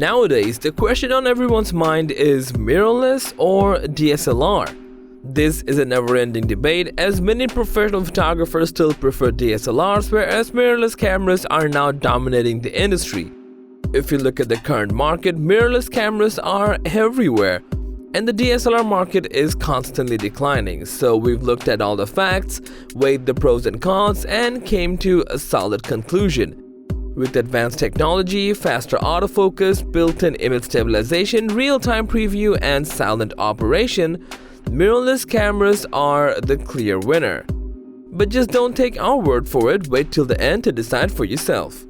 Nowadays, the question on everyone's mind is mirrorless or DSLR? This is a never-ending debate as many professional photographers still prefer DSLRs, whereas mirrorless cameras are now dominating the industry. If you look at the current market, mirrorless cameras are everywhere, and the DSLR market is constantly declining. So we've looked at all the facts, weighed the pros and cons, and came to a solid conclusion. With advanced technology, faster autofocus, built-in image stabilization, real-time preview, and silent operation, mirrorless cameras are the clear winner. But just don't take our word for it, wait till the end to decide for yourself.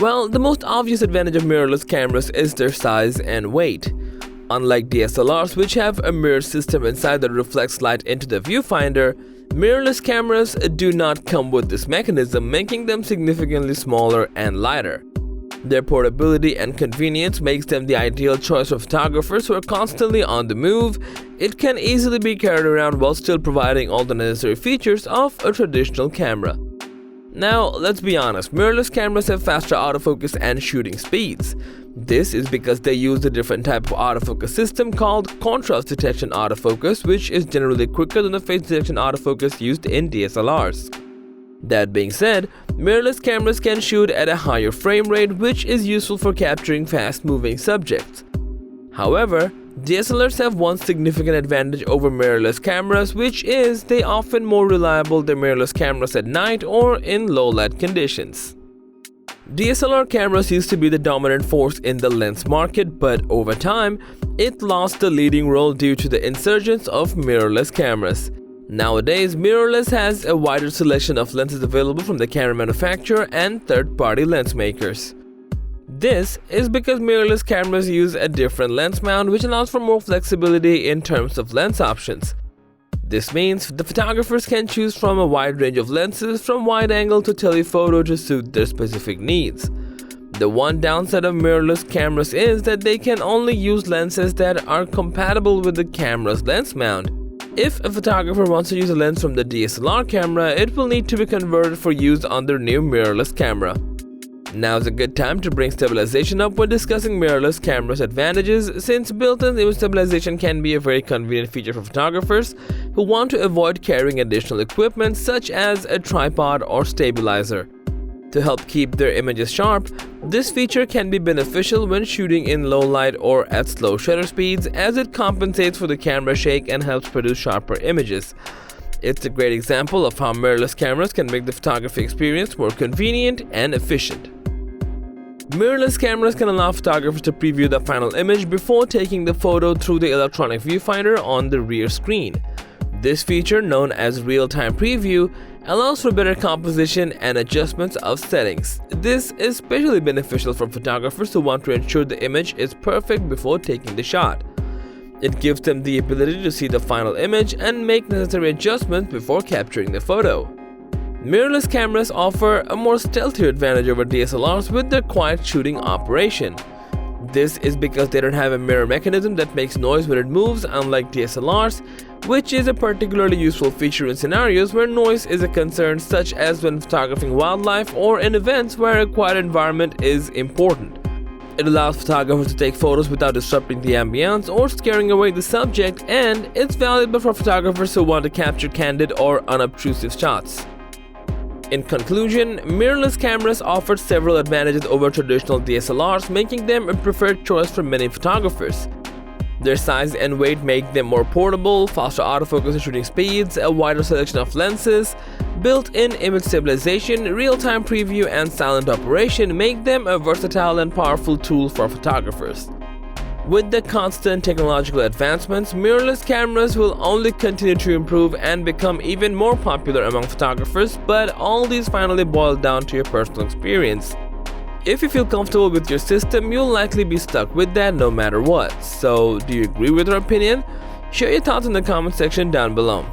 Well, the most obvious advantage of mirrorless cameras is their size and weight. Unlike DSLRs, which have a mirror system inside that reflects light into the viewfinder, mirrorless cameras do not come with this mechanism, making them significantly smaller and lighter. Their portability and convenience makes them the ideal choice for photographers who are constantly on the move. It can easily be carried around while still providing all the necessary features of a traditional camera. Now, let's be honest, mirrorless cameras have faster autofocus and shooting speeds. This is because they use a different type of autofocus system called contrast detection autofocus, which is generally quicker than the phase detection autofocus used in DSLRs. That being said, mirrorless cameras can shoot at a higher frame rate, which is useful for capturing fast-moving subjects. However, DSLRs have one significant advantage over mirrorless cameras, which is they often more reliable than mirrorless cameras at night or in low light conditions. DSLR cameras used to be the dominant force in the lens market, but over time, it lost the leading role due to the insurgence of mirrorless cameras. Nowadays, mirrorless has a wider selection of lenses available from the camera manufacturer and third-party lens makers. This is because mirrorless cameras use a different lens mount, which allows for more flexibility in terms of lens options. This means the photographers can choose from a wide range of lenses, from wide angle to telephoto, to suit their specific needs. The one downside of mirrorless cameras is that they can only use lenses that are compatible with the camera's lens mount. If a photographer wants to use a lens from the DSLR camera, it will need to be converted for use on their new mirrorless camera. Now is a good time to bring stabilization up when discussing mirrorless cameras' advantages, since built-in image stabilization can be a very convenient feature for photographers who want to avoid carrying additional equipment such as a tripod or stabilizer. To help keep their images sharp, this feature can be beneficial when shooting in low light or at slow shutter speeds, as it compensates for the camera shake and helps produce sharper images. It's a great example of how mirrorless cameras can make the photography experience more convenient and efficient. Mirrorless cameras can allow photographers to preview the final image before taking the photo through the electronic viewfinder on the rear screen. This feature, known as real-time preview, allows for better composition and adjustments of settings. This is especially beneficial for photographers who want to ensure the image is perfect before taking the shot. It gives them the ability to see the final image and make necessary adjustments before capturing the photo. Mirrorless cameras offer a more stealthier advantage over DSLRs with their quiet shooting operation. This is because they don't have a mirror mechanism that makes noise when it moves, unlike DSLRs, which is a particularly useful feature in scenarios where noise is a concern, such as when photographing wildlife or in events where a quiet environment is important. It allows photographers to take photos without disrupting the ambience or scaring away the subject, and it's valuable for photographers who want to capture candid or unobtrusive shots. In conclusion, mirrorless cameras offer several advantages over traditional DSLRs, making them a preferred choice for many photographers. Their size and weight make them more portable, faster autofocus and shooting speeds, a wider selection of lenses, built-in image stabilization, real-time preview, and silent operation make them a versatile and powerful tool for photographers. With the constant technological advancements, mirrorless cameras will only continue to improve and become even more popular among photographers, but all these finally boil down to your personal experience. If you feel comfortable with your system, you'll likely be stuck with that no matter what. So, do you agree with our opinion? Share your thoughts in the comment section down below.